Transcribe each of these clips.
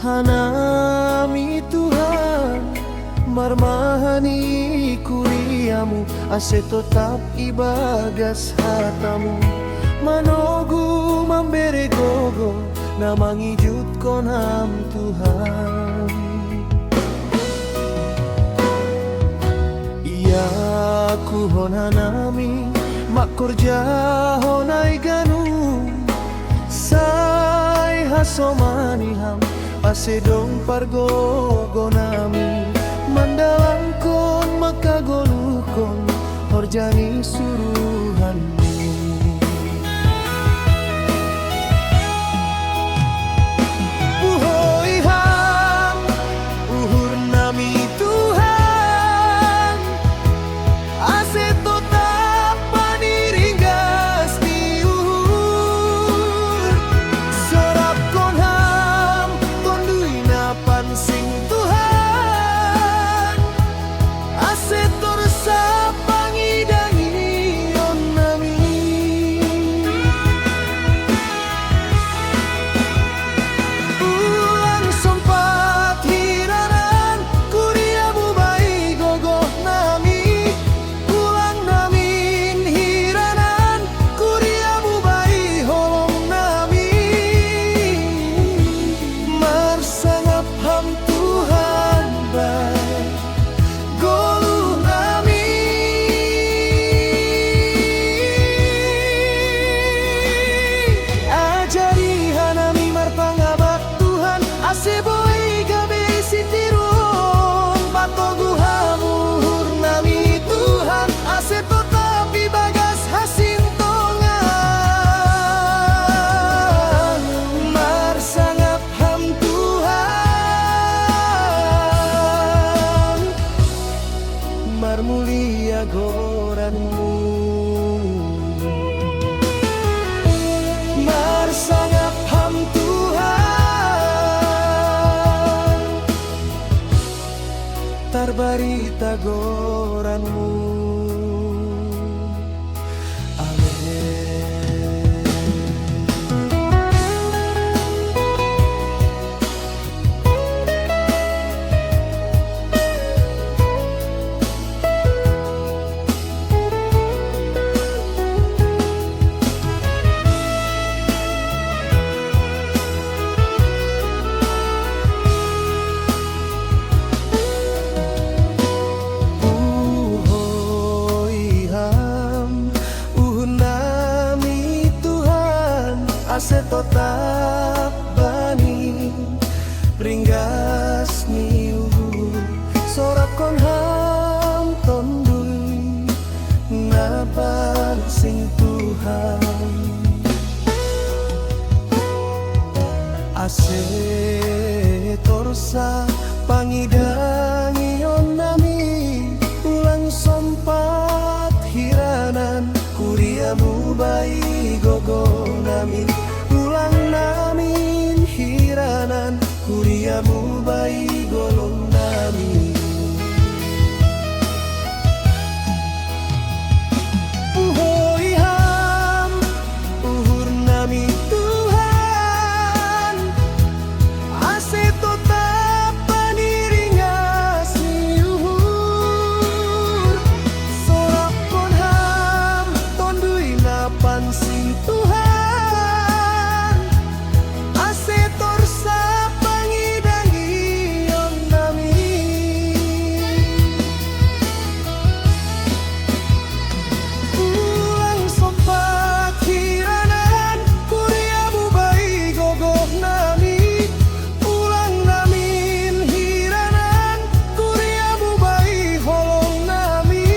Hanami Tuhan, marmahani kuriamu, ase tetap ibagas hatamu. Manogu memberi gogo, namangi jut konam Tuhan. Ia kuhon hanami, makurja honai ganu, sai hasomaniham, asedong pargogo nami. Mandalangkon makagolukon, horjani suruhanmu. Uhoiham, uhur nami Tuhan, ase tetap paniringgas di uhur. Sorap konham, tondui napan sing Tuhan, ase torsa pangidangi on nami. Ulang sompat hiranan, kuriamu bai gogoh nami. Ulang namin hiranan, kuriamu bai holong nami. Marsangap ham Tuhan bai goluh nami. Ajari hanami marpangabak Tuhan, ase boy gabe sintirun. Patogu hamuhur nami Tuhan, ase tetap ibagas hasintongan. Marsangap ham Tuhan, marmulia goranmu. Marsangap ham Tuhan, tarbarita goranmu. Amin. Uhoiham, uhun nami Tuhan, ase tetap bani ringgas ni uhur. Sorap konham tondui napan sing Tuhan, ase torsa pangidangi on nami. Ulang sompat hiranan, kuriamu bai gogo nami. Ulang namin hiranan, kuriamu bai golong nami. Uhoiham, uhur nami Tuhan, ase tetap paniringas ni uhur. Sorap konham, tondui napan sing Tuhan, ase torsa pangidangi on nami. Ulang sompat hiranan, kuriamu bai gogoh nami. Ulang namin hiranan, kuriamu bai holong nami.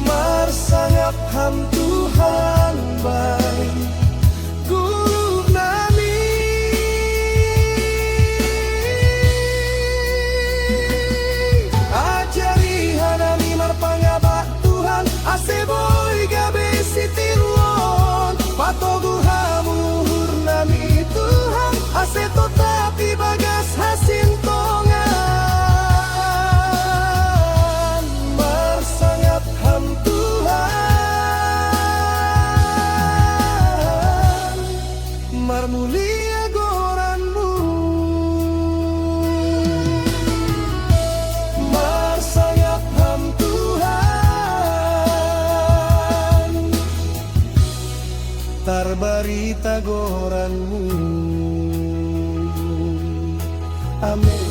Marsangap ham Tuhan bai guluh nami. Ajari hanami marpangabak Tuhan, ase boy gabe sitiruon. Patogu hamuhur nami Tuhan, ase tetap ibagas hasintongan. Marsangap ham Tuhan, marmulia goran berbarita goranmu. Amin.